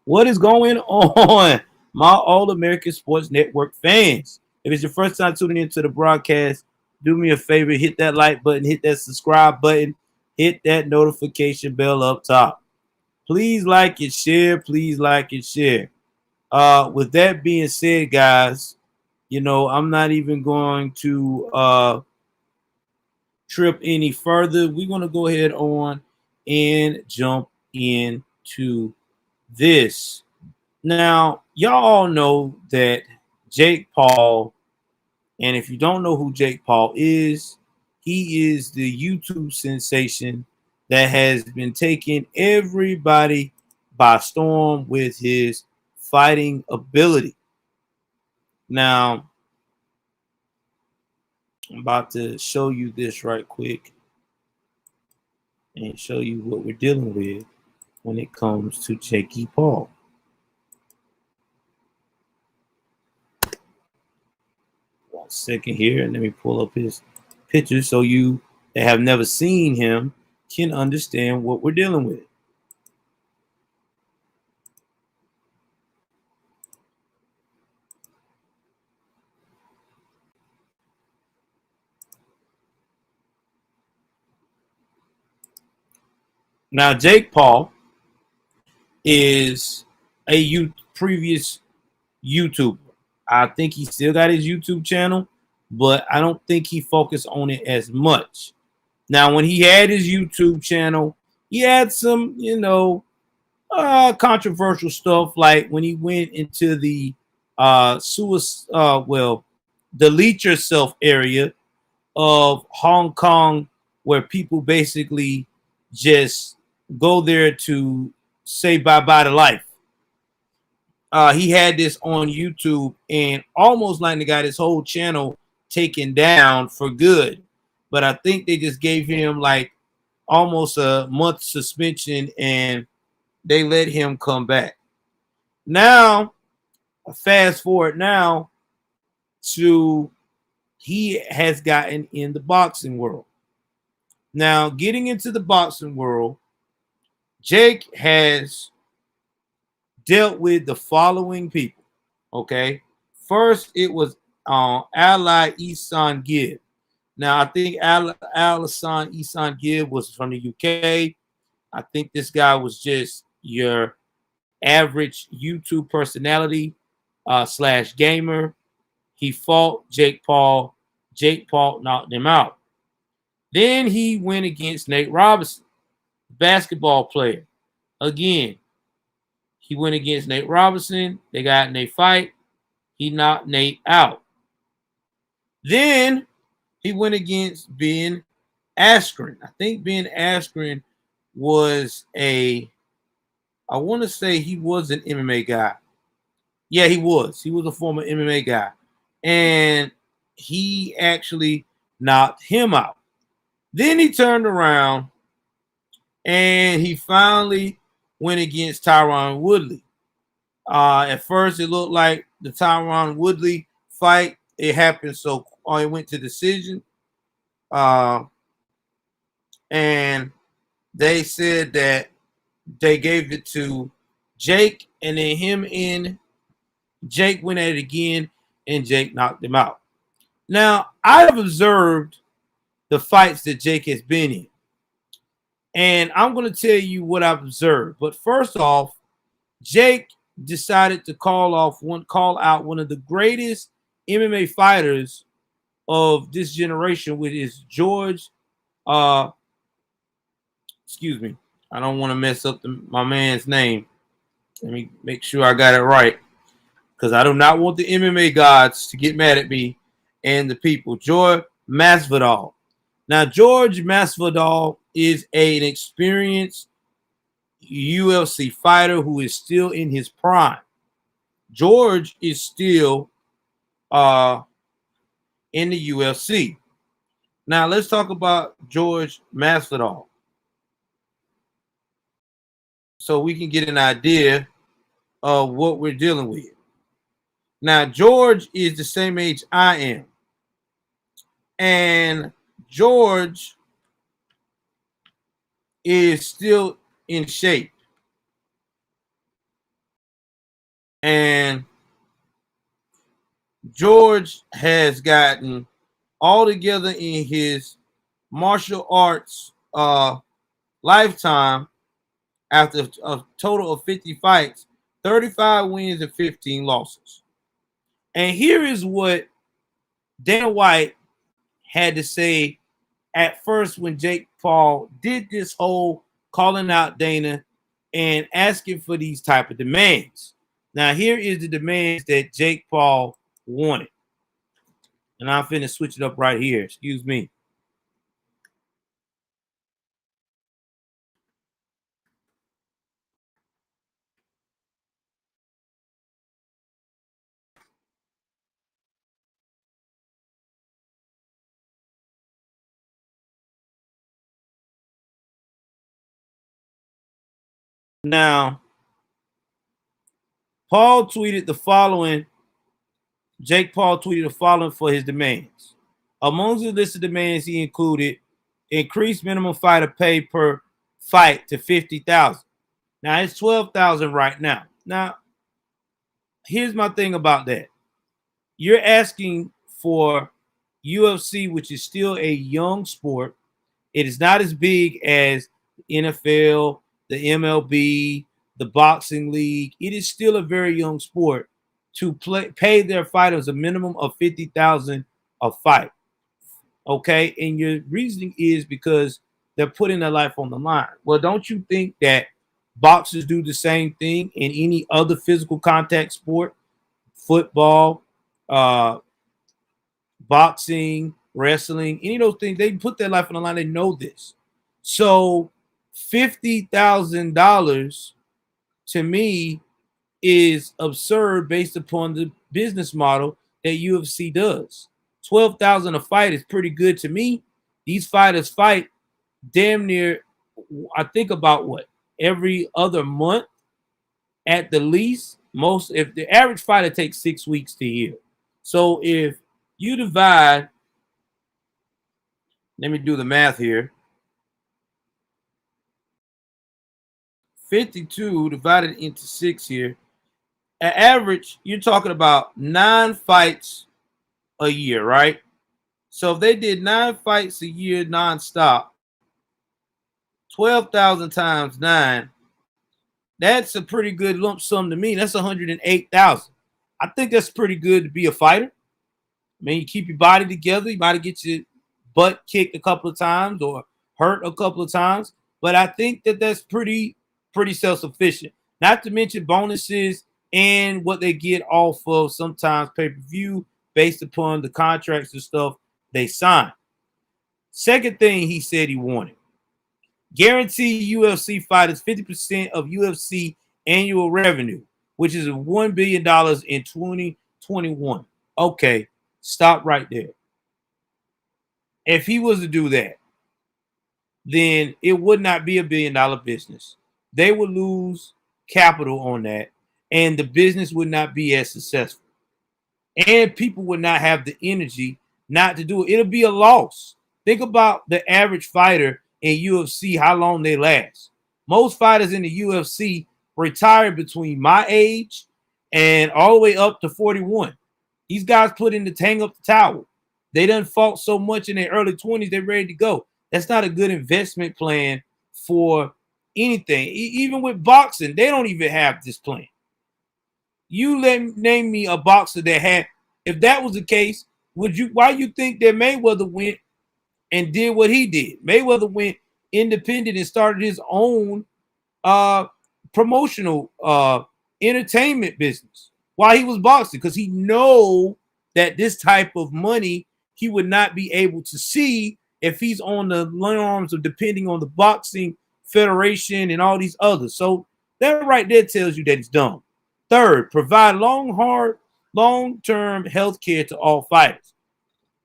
What is going on, my All American Sports Network fans? If it's your first time tuning into the broadcast, do me a favor, hit that like button, hit that subscribe button, hit that notification bell up top. Please like and share. Please like and share. With that being said, guys, I'm not even going to trip any further. We're going to go ahead on and jump into this. Now, y'all all know that Jake Paul, and if you don't know who Jake Paul is, he is the YouTube sensation that has been taking everybody by storm with his fighting ability. Now, I'm about to show you this right quick and show you what we're dealing with when it comes to Jakey Paul. One second here, and let me pull up his picture so you that have never seen him can understand what we're dealing with. Now, Jake Paul is a previous YouTuber. I think he still got his YouTube channel, but I don't think he focused on it as much. Now, when he had his YouTube channel, he had some, controversial stuff, like when he went into the delete yourself area of Hong Kong, where people basically just go there to say bye-bye to life. He had this on YouTube and almost like got his whole channel taken down for good. But I think they just gave him like almost a month suspension and they let him come back. Now, fast forward now to he has gotten in the boxing world. Now, getting into the boxing world, Jake has dealt with the following people. Okay. First, it was Ally Isan Gibb. Now, I think Alisson Isan Gibb was from the UK. I think this guy was just your average YouTube personality / gamer. He fought Jake Paul. Jake Paul knocked him out. Then he went against Nate Robinson, basketball player. Again, he went against Nate Robinson. They got in a fight. He knocked Nate out. Then he went against Ben Askren. I think Ben Askren was I want to say he was an MMA guy. Yeah, he was. He was a former MMA guy. And he actually knocked him out. Then he turned around and he finally went against Tyron Woodley. At first, it looked like the Tyron Woodley fight. It happened so it went to decision. And they said that they gave it to Jake, and then him and Jake went at it again, and Jake knocked him out. Now, I have observed the fights that Jake has been in, and I'm going to tell you what I've observed. But first off, Jake decided to call out one of the greatest MMA fighters of this generation, which is George. Excuse me. I don't want to mess up my man's name. Let me make sure I got it right, because I do not want the MMA gods to get mad at me and the people. George Masvidal. Now, George Masvidal is an experienced UFC fighter who is still in his prime. George is still in the UFC. Now, let's talk about George Masvidal so we can get an idea of what we're dealing with. Now, George is the same age I am. And George is still in shape. And George has gotten all together in his martial arts lifetime after a total of 50 fights, 35 wins and 15 losses. And here is what Dana White had to say at first when Jake Paul did this whole calling out Dana and asking for these type of demands. Now, here is the demands that Jake Paul wanted. And I'm finna switch it up right here. Excuse me. Now, Paul tweeted the following. Jake Paul tweeted the following for his demands. Among the list of demands, he included increased minimum fighter pay per fight to 50,000. Now it's 12,000 right now. Now, here's my thing about that. You're asking for UFC, which is still a young sport. It is not as big as the NFL, the MLB, the boxing league. It is still a very young sport to pay their fighters a minimum of 50,000 a fight. Okay, and your reasoning is because they're putting their life on the line. Well, don't you think that boxers do the same thing in any other physical contact sport? Football, uh, boxing, wrestling, any of those things, they put their life on the line. They know this. So $50,000 to me is absurd based upon the business model that UFC does. 12,000 a fight is pretty good to me. These fighters fight damn near, I think about what, every other month at the least. Most, if the average fighter takes 6 weeks to heal. So if you divide, let me do the math here. 52 divided into 6 here. At average, you're talking about 9 fights a year, right? So if they did 9 fights a year nonstop, 12,000 times 9, that's a pretty good lump sum to me. That's 108,000. I think that's pretty good to be a fighter. I mean, you keep your body together. You might get your butt kicked a couple of times or hurt a couple of times, but I think that that's pretty self-sufficient. Not to mention bonuses and what they get off of sometimes pay-per-view based upon the contracts and stuff they sign. Second thing he said he wanted: guarantee UFC fighters 50% of UFC annual revenue, which is $1 billion in 2021. Okay, stop right there. If he was to do that, then it would not be $1 billion business. They would lose capital on that, and the business would not be as successful. And people would not have the energy not to do it. It'll be a loss. Think about the average fighter in UFC, how long they last. Most fighters in the UFC retire between my age and all the way up to 41. These guys put in the hang up the towel. They done fought so much in their early 20s, they're ready to go. That's not a good investment plan for anything. Even with boxing, they don't even have this plan. You name me a boxer that had, if that was the case, why you think that Mayweather went and did what he did? Mayweather went independent and started his own promotional entertainment business while he was boxing, because he know that this type of money he would not be able to see if he's on the arms of depending on the boxing federation and all these others. So that right there tells you that he's dumb. Third, provide long-term health care to all fighters.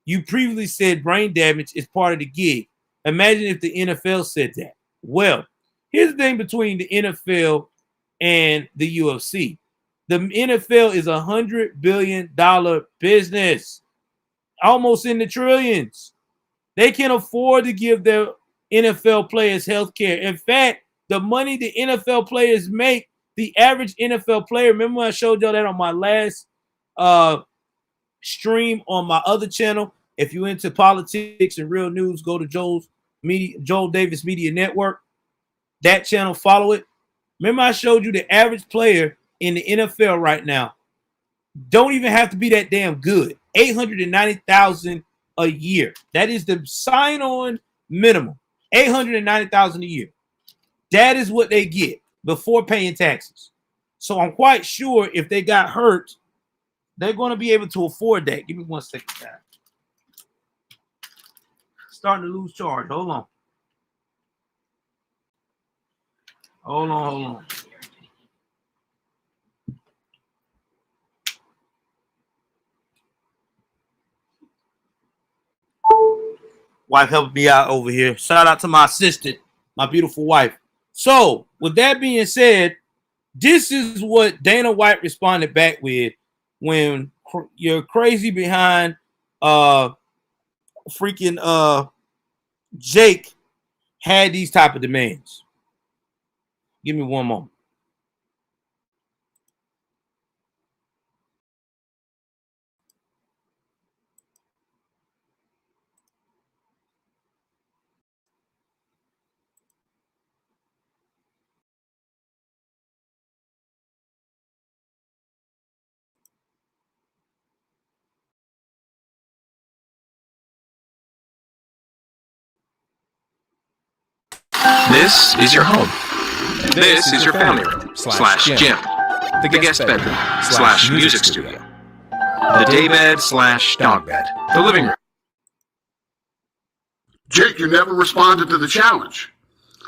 You previously said brain damage is part of the gig. Imagine if the NFL said that. Well, here's the thing between the NFL and the UFC. The NFL is $100 billion business, almost in the trillions. They can afford to give their NFL players health care. In fact, the money the NFL players make The average NFL player, remember when I showed y'all that on my last stream on my other channel? If you're into politics and real news, go to Joel Davis Media Network. That channel, follow it. Remember I showed you the average player in the NFL right now don't even have to be that damn good. 890,000 a year. That is the sign-on minimum. 890,000 a year. That is what they get before paying taxes. So I'm quite sure if they got hurt, they're going to be able to afford that. Give me 1 second, guys. Starting to lose charge. Hold on. Hold on. Wife helping me out over here. Shout out to my assistant, my beautiful wife. So, with that being said, this is what Dana White responded back with when you're crazy behind freaking Jake had these type of demands. Give me one moment. This is your home. This is your family room slash gym. The guest bedroom slash music studio. The daybed slash dog bed. The living room. Jake, you never responded to the challenge.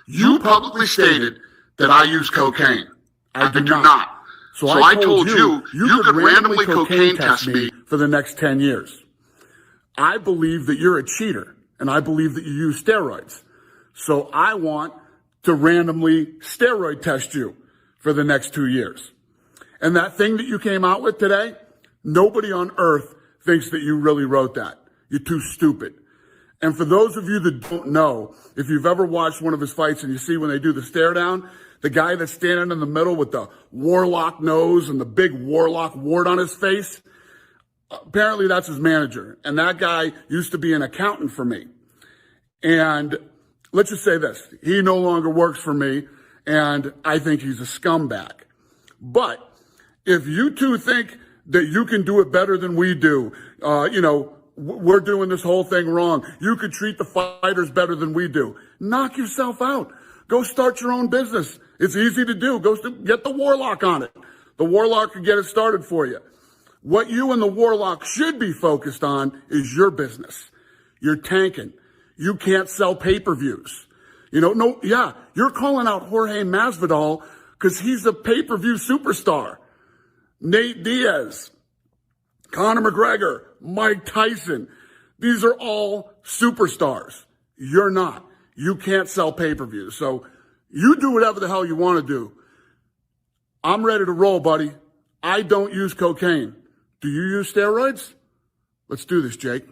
You publicly stated that I use cocaine. I do not. So I told you you could randomly cocaine test me for the next 10 years. I believe that you're a cheater, and I believe that you use steroids. So I want to randomly steroid test you for the next 2 years. And that thing that you came out with today, nobody on earth thinks that you really wrote that. You're too stupid. And for those of you that don't know, if you've ever watched one of his fights and you see when they do the stare down, the guy that's standing in the middle with the warlock nose and the big warlock wart on his face, apparently that's his manager. And that guy used to be an accountant for me. And let's just say this, he no longer works for me, and I think he's a scumbag. But if you two think that you can do it better than we do, we're doing this whole thing wrong. You could treat the fighters better than we do. Knock yourself out. Go start your own business. It's easy to do. Go get the Warlock on it. The Warlock can get it started for you. What you and the Warlock should be focused on is your business. You're tanking. You can't sell pay-per-views. You're calling out Jorge Masvidal because he's a pay-per-view superstar. Nate Diaz, Conor McGregor, Mike Tyson. These are all superstars. You're not. You can't sell pay-per-views. So you do whatever the hell you want to do. I'm ready to roll, buddy. I don't use cocaine. Do you use steroids? Let's do this, Jake.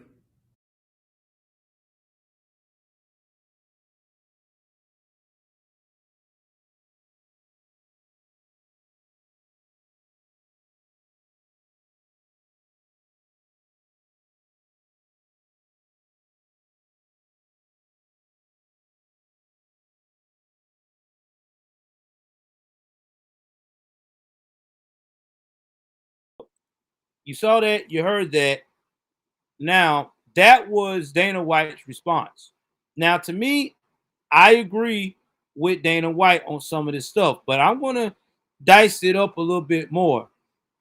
You saw that, you heard that. Now, that was Dana White's response. Now, to me, I agree with Dana White on some of this stuff, but I'm going to dice it up a little bit more.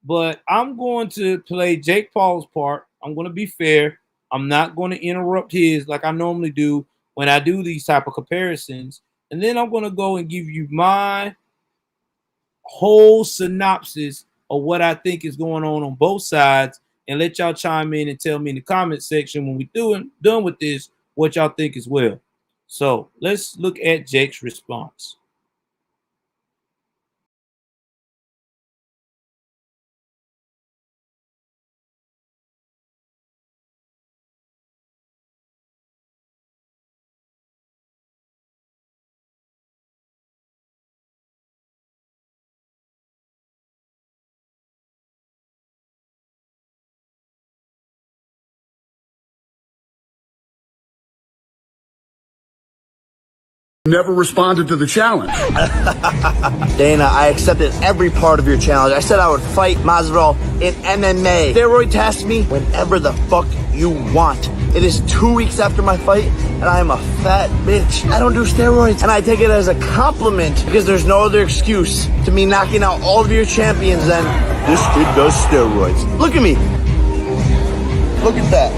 But I'm going to play Jake Paul's part. I'm going to be fair. I'm not going to interrupt his like I normally do when I do these type of comparisons. And then I'm going to go and give you my whole synopsis of what I think is going on both sides, and let y'all chime in and tell me in the comment section when we're done with this what y'all think as well. So let's look at Jake's response. never responded to the challenge. Dana, I accepted every part of your challenge. I said I would fight Masvidal in MMA. Steroid test me whenever the fuck you want. It is 2 weeks after my fight, and I am a fat bitch. I don't do steroids, and I take it as a compliment because there's no other excuse to me knocking out all of your champions than this kid does steroids. Look at me. Look at that.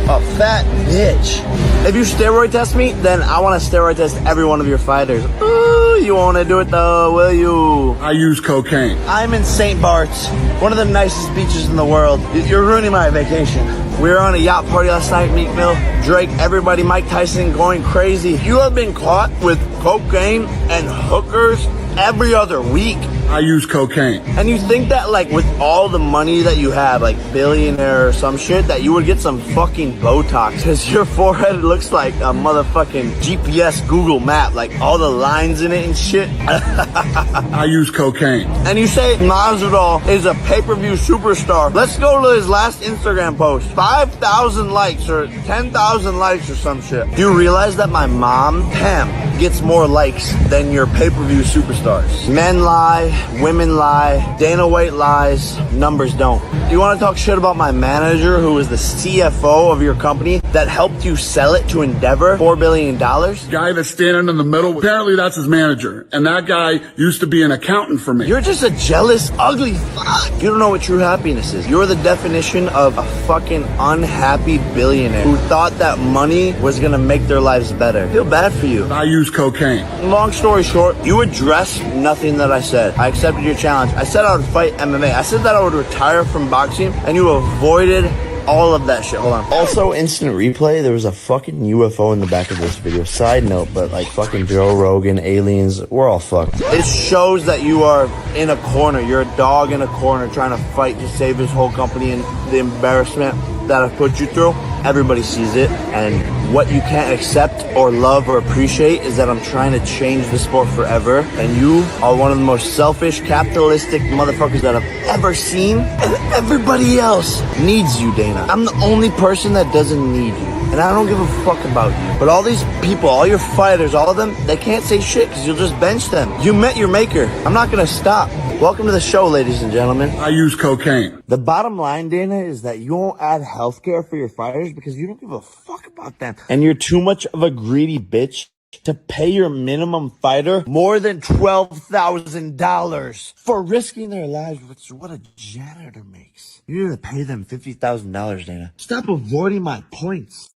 A fat bitch. If you steroid test me, then I want to steroid test every one of your fighters. Ooh, you want to do it though, will you? I use cocaine. I'm in St. Bart's, one of the nicest beaches in the world. You're ruining my vacation. We were on a yacht party last night, Meek Mill, Drake, everybody, Mike Tyson going crazy. You have been caught with cocaine and hookers every other week. I use cocaine. And you think that, like, with all the money that you have, like billionaire or some shit, that you would get some fucking Botox because your forehead looks like a motherfucking GPS Google map, like all the lines in it and shit. I use cocaine. And you say Masvidal is a pay-per-view superstar. Let's go to his last Instagram post. 5,000 likes or 10,000 likes or some shit. Do you realize that my mom, Pam, gets more likes than your pay-per-view superstars? Men lie, women lie, Dana White lies, numbers don't. You want to talk shit about my manager who is the CFO of your company that helped you sell it to Endeavor, $4 billion? Guy that's standing in the middle, apparently that's his manager. And that guy used to be an accountant for me. You're just a jealous, ugly fuck. You don't know what true happiness is. You're the definition of a fucking unhappy billionaire who thought that money was gonna make their lives better. I feel bad for you. I use cocaine. Long story short, you addressed nothing that I said. I accepted your challenge. I said I would fight MMA. I said that I would retire from boxing, and you avoided all of that shit. Hold on. Also, instant replay, there was a fucking UFO in the back of this video. Side note, but like fucking Joe Rogan, aliens, we're all fucked. It shows that you are in a corner. You're a dog in a corner trying to fight to save his whole company and the embarrassment that I've put you through. Everybody sees it, and what you can't accept or love or appreciate is that I'm trying to change the sport forever, and you are one of the most selfish, capitalistic motherfuckers that I've ever seen, and everybody else needs you, Dana. I'm the only person that doesn't need you, and I don't give a fuck about you. But all these people, all your fighters, all of them, they can't say shit because you'll just bench them. You met your maker. I'm not gonna stop. Welcome to the show, ladies and gentlemen. I use cocaine. The bottom line, Dana, is that you won't add healthcare for your fighters because you don't give a fuck about them. And you're too much of a greedy bitch to pay your minimum fighter more than $12,000 for risking their lives, which is what a janitor makes. You need to pay them $50,000, Dana. Stop avoiding my points.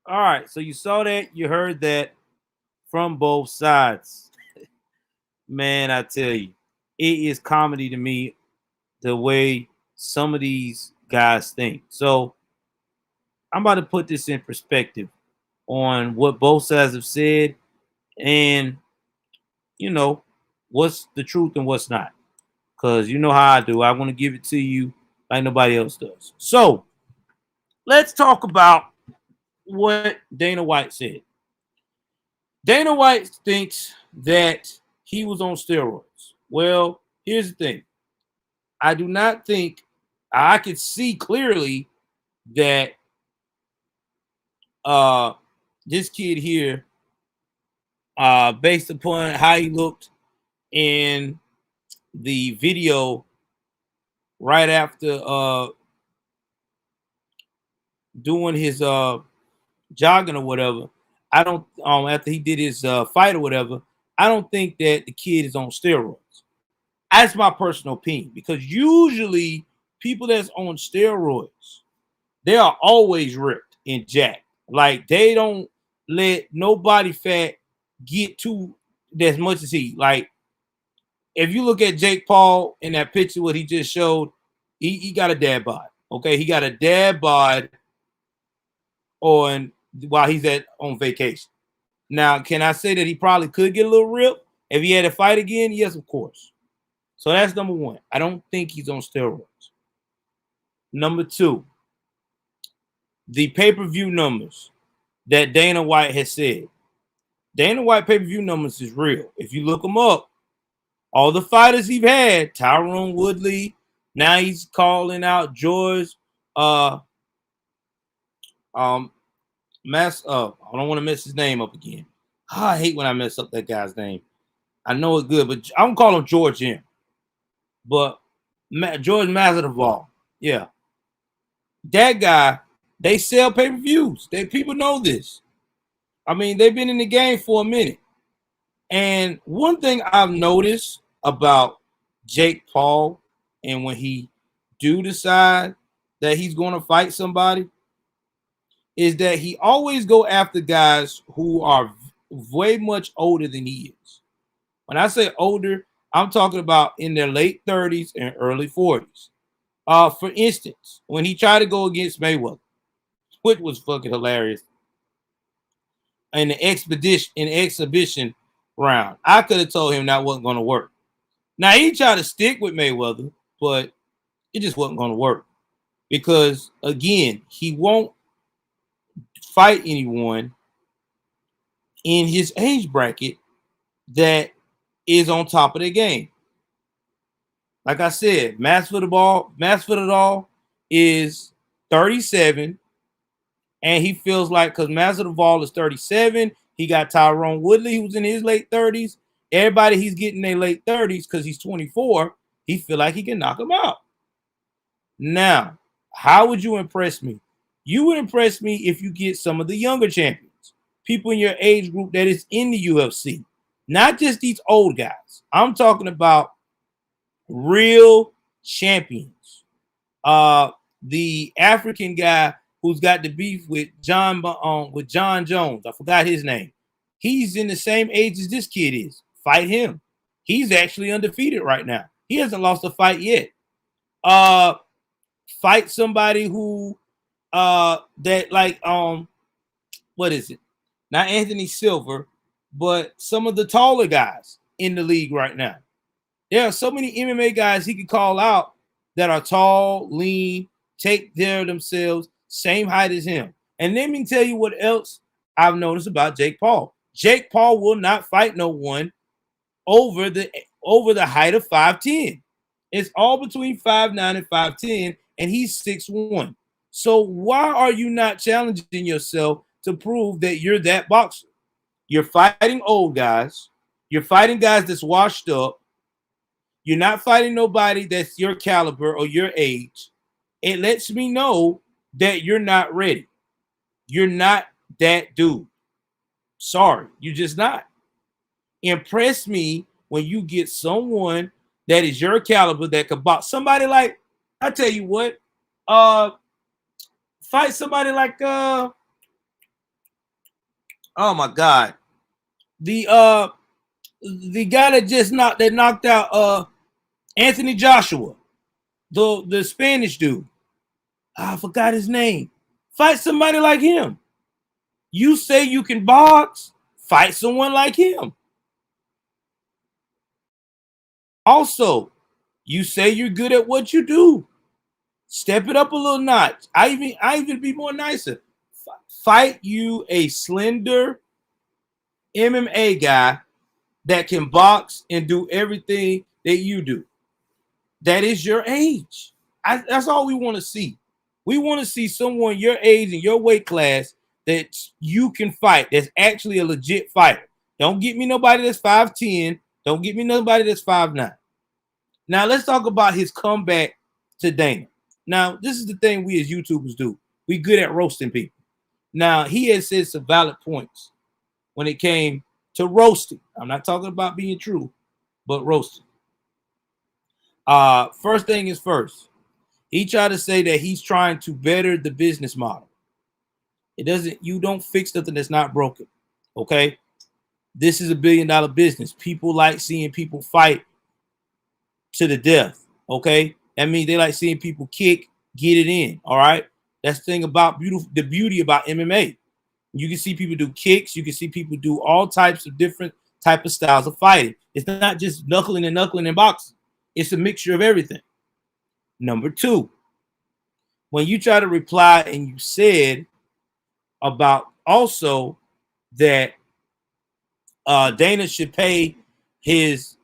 All right, so you saw that, you heard that from both sides. Man, I tell you, it is comedy to me the way some of these guys think. So I'm about to put this in perspective on what both sides have said and, you know, what's the truth and what's not. Because you know how I do. I want to give it to you like nobody else does. So let's talk about what Dana White said. Dana White thinks that he was on steroids. Well, here's the thing. I do not think I could see clearly that this kid here, based upon how he looked in the video right after doing his jogging or whatever, I don't after he did his fight or whatever, I don't think that the kid is on steroids. That's my personal opinion, because usually people that's on steroids, they are always ripped and jacked. Like, they don't let no body fat get to as much as he. Like, if you look at Jake Paul in that picture, what he just showed, he got a dad bod. Okay, he got a dad bod on while he's on vacation. Now, can I say that he probably could get a little ripped if he had to fight again? Yes, of course. So that's number one. I don't think he's on steroids. Number two, the pay-per-view numbers that Dana White has said. Dana White pay-per-view numbers is real. If you look them up, all the fighters he's had, Tyron Woodley, now he's calling out George I don't want to mess his name up again. I hate when I mess up that guy's name. I know it's good, but I'm calling him George M. But George Masvidal, yeah. That guy, they sell pay-per-views. People know this. I mean, they've been in the game for a minute. And one thing I've noticed about Jake Paul, and when he do decide that he's going to fight somebody, is that he always go after guys who are way much older than he is. When I say older, I'm talking about in their late 30s and early 40s. For instance, when he tried to go against Mayweather, which was fucking hilarious, in the exhibition round, I could have told him that wasn't going to work. Now, he tried to stick with Mayweather, but it just wasn't going to work. Because, again, he won't fight anyone in his age bracket that is on top of the game. Like I said, Masvidal is 37, and he feels like because Masvidal is 37, he got Tyron Woodley, who's in his late 30s. Everybody he's getting in their late 30s because he's 24, he feel like he can knock him out. Now, how would you impress me? You would impress me if you get some of the younger champions, people in your age group that is in the UFC, not just these old guys. I'm talking about real champions. The African guy who's got the beef with John Jones. I forgot his name. He's in the same age as this kid is. Fight him. He's actually undefeated right now. He hasn't lost a fight yet. Fight somebody who that like what is it? Not Anthony Silva, but some of the taller guys in the league right now. There are so many MMA guys he could call out that are tall, lean, take care of themselves, same height as him. And let me tell you what else I've noticed about Jake Paul. Jake Paul will not fight no one over the height of 5'10". It's all between 5'9" and 5'10", and he's 6'1". So why are you not challenging yourself to prove that you're that boxer? You're fighting old guys. You're fighting guys that's washed up. You're not fighting nobody that's your caliber or your age. It lets me know that you're not ready. You're not that dude. Sorry, you're just not. Impress me when you get someone that is your caliber that could box. Somebody like, I tell you what, fight somebody like oh my God. The guy that knocked out Anthony Joshua, the Spanish dude. I forgot his name. Fight somebody like him. You say you can box, fight someone like him. Also, you say you're good at what you do. Step it up a little notch. I even be more nicer. Fight you a slender MMA guy that can box and do everything that you do. That is your age. That's all we want to see. We want to see someone your age and your weight class that you can fight, that's actually a legit fighter. Don't get me nobody that's 5'10". Don't get me nobody that's 5'9". Now, let's talk about his comeback to Dana. Now, this is the thing we as YouTubers do. We good at roasting people. Now, he has said some valid points when it came to roasting. I'm not talking about being true, but roasting. First thing is first. He tried to say that he's trying to better the business model. You don't fix something that's not broken. Okay. This is $1 billion business. People like seeing people fight to the death. Okay. That means they like seeing people kick, get it in. All right. That's the thing about the beauty about MMA. You can see people do kicks. You can see people do all types of different type of styles of fighting. It's not just knuckling and boxing. It's a mixture of everything. Number two, when you try to reply and you said about also that Dana should pay his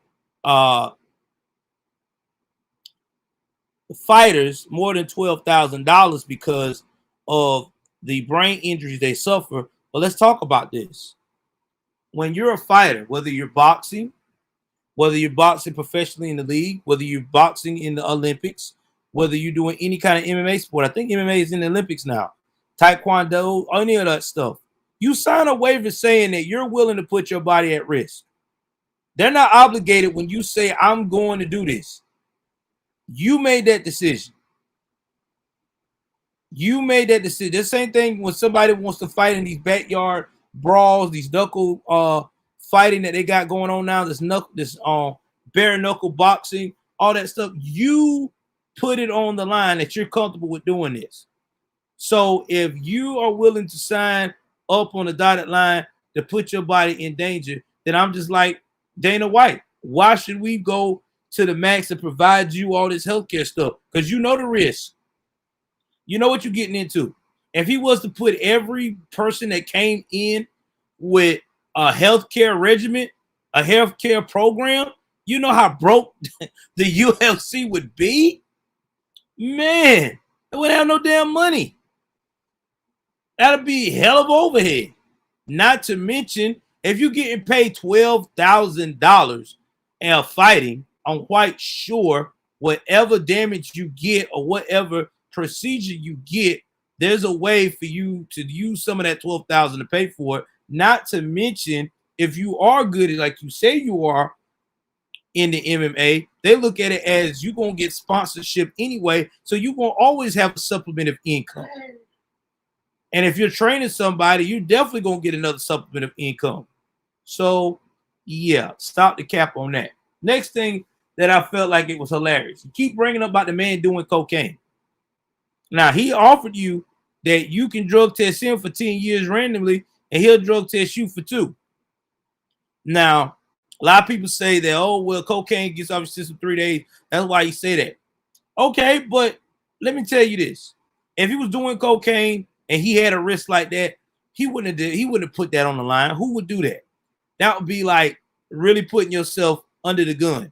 fighters more than $12,000 because of the brain injuries they suffer. But let's talk about this. When you're a fighter, whether you're boxing professionally in the league, whether you're boxing in the Olympics, whether you're doing any kind of MMA sport, I think MMA is in the Olympics now, Taekwondo, any of that stuff, you sign a waiver saying that you're willing to put your body at risk. They're not obligated when you say, I'm going to do this. You made that decision. You made that decision. The same thing when somebody wants to fight in these backyard brawls, these knuckle fighting that they got going on now, this bare knuckle boxing, all that stuff. You put it on the line that you're comfortable with doing this. So if you are willing to sign up on the dotted line to put your body in danger, then I'm just like Dana White. Why should we go to the max to provide you all this healthcare stuff? Because you know the risk. You know what you're getting into. If he was to put every person that came in with a healthcare regimen, a healthcare program, you know how broke the UFC would be? Man, they wouldn't have no damn money. That'd be hell of overhead. Not to mention, if you're getting paid $12,000 and fighting, I'm quite sure whatever damage you get or whatever procedure you get, there's a way for you to use some of that $12,000 to pay for it. Not to mention, if you are good at, like you say you are in the MMA, they look at it as you're going to get sponsorship anyway, so you're going to always have a supplement of income. And if you're training somebody, you're definitely going to get another supplement of income. So, yeah, stop the cap on that. Next thing that I felt like it was hilarious. You keep bringing up about the man doing cocaine. Now, he offered you that you can drug test him for 10 years randomly, and he'll drug test you for 2. Now, a lot of people say that, oh, well, cocaine gets off your system 3 days. That's why you say that. Okay, but let me tell you this. If he was doing cocaine and he had a risk like that, he wouldn't have put that on the line. Who would do that? That would be like really putting yourself under the gun.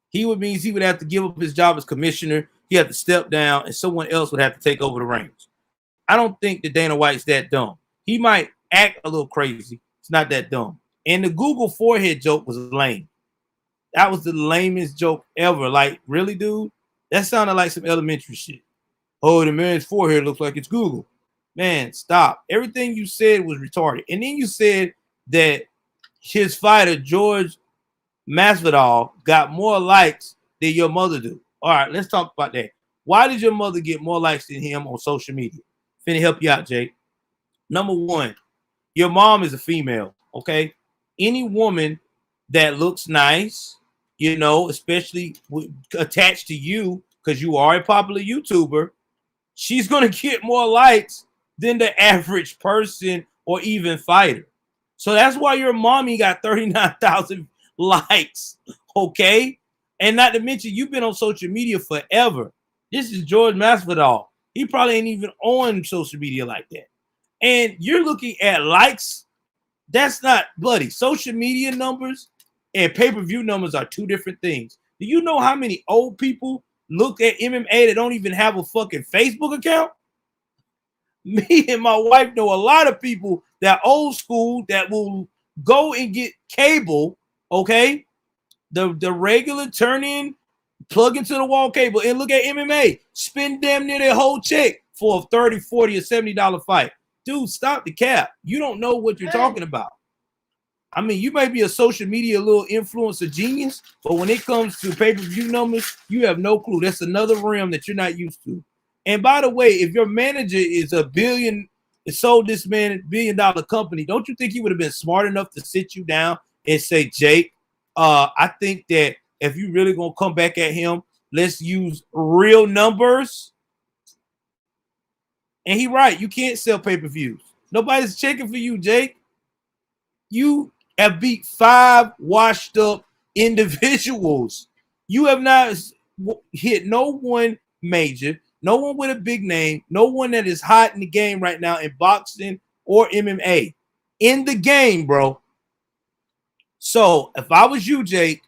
He would have to give up his job as commissioner. He had to step down, and someone else would have to take over the reins. I don't think that Dana White's that dumb. He might act a little crazy. It's not that dumb. And the Google forehead joke was lame. That was the lamest joke ever. Like, really, dude? That sounded like some elementary shit. Oh, the man's forehead looks like it's Google. Man, stop. Everything you said was retarded. And then you said that his fighter, George Masvidal, got more likes than your mother do. All right, let's talk about that. Why did your mother get more likes than him on social media? Finna help you out, Jake. Number one, your mom is a female, okay? Any woman that looks nice, you know, especially attached to you because you are a popular YouTuber, she's going to get more likes than the average person or even fighter. So that's why your mommy got 39,000 likes, okay? And not to mention, you've been on social media forever. This is George Masvidal. He probably ain't even on social media like that. And you're looking at likes. That's not, buddy. Social media numbers and pay-per-view numbers are 2 different things. Do you know how many old people look at MMA that don't even have a fucking Facebook account? Me and my wife know a lot of people that old school that will go and get cable, okay? The regular turn-in, plug into the wall cable, and look at MMA. Spend damn near their whole check for a $30, $40, or $70 fight. Dude, stop the cap. You don't know what you're talking about. I mean, you might be a social media little influencer genius, but when it comes to pay-per-view numbers, you have no clue. That's another realm that you're not used to. And by the way, if your manager is sold this man $1 billion company, don't you think he would have been smart enough to sit you down and say, Jake, I think that if you really gonna come back at him, let's use real numbers. And he right, you can't sell pay-per-views. Nobody's checking for you, Jake. You have beat 5 washed up individuals. You have not hit no one major. No one with a big name. No one that is hot in the game right now in boxing or MMA. In the game, bro. So if I was you, Jake,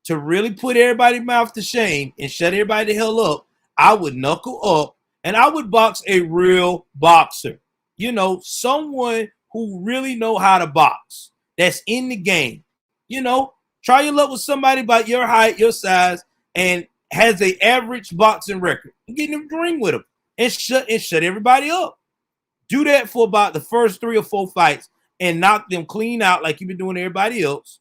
to really put everybody's mouth to shame and shut everybody the hell up, I would knuckle up and I would box a real boxer. You know, someone who really know how to box, that's in the game. You know, try your luck with somebody about your height, your size, and has an average boxing record. And get in the ring with them and shut everybody up. Do that for about the first 3 or 4 fights and knock them clean out like you've been doing to everybody else.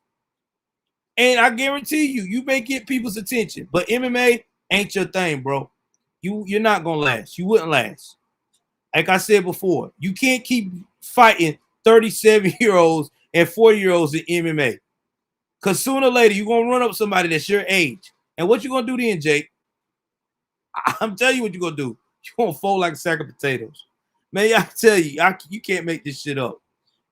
And I guarantee you, you may get people's attention, but MMA ain't your thing, bro. You're not gonna last. You wouldn't last. Like I said before, you can't keep fighting 37-year-olds and 40-year-olds in MMA. Because sooner or later, you're gonna run up somebody that's your age. And what you gonna do then, Jake? I'm telling you what you're gonna do. You're gonna fold like a sack of potatoes. Man, I tell you, you can't make this shit up.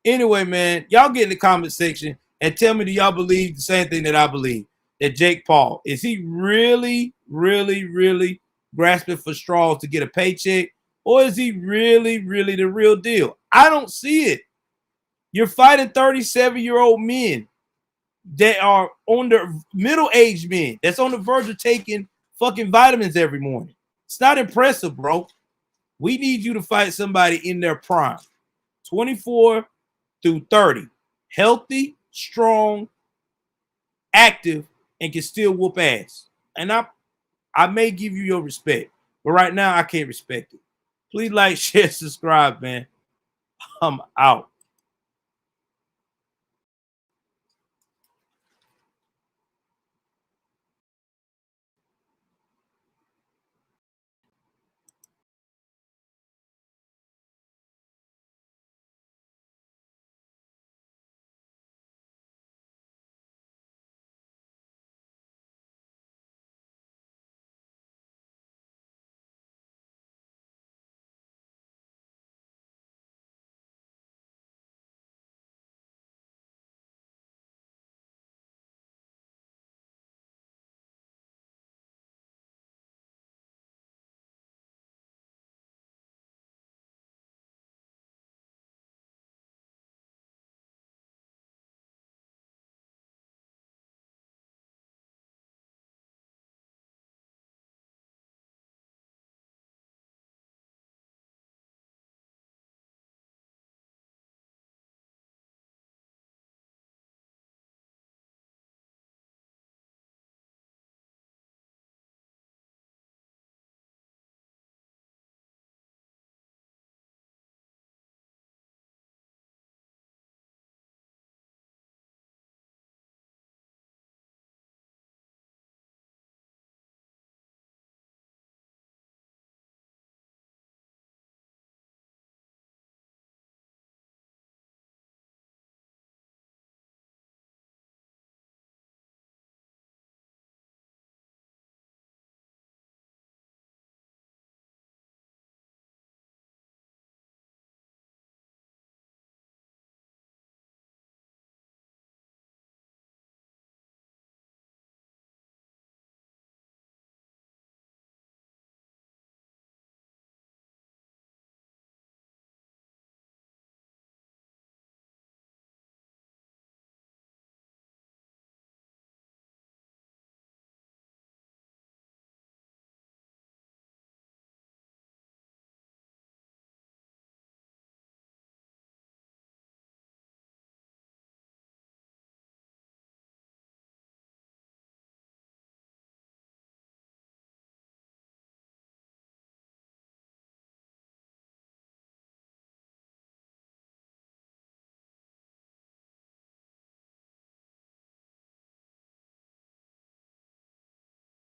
Anyway, man, y'all get in the comment section and tell me, do y'all believe the same thing that I believe? That Jake Paul, is he really, really, really grasping for straws to get a paycheck? Or is he really, really the real deal? I don't see it. You're fighting 37-year-old men that are on the middle-aged men that's on the verge of taking fucking vitamins every morning. It's not impressive, bro. We need you to fight somebody in their prime, 24 through 30, healthy, strong, active, and can still whoop ass. And I may give you your respect, but right now I can't respect it. Please like, share, subscribe, man. I'm out.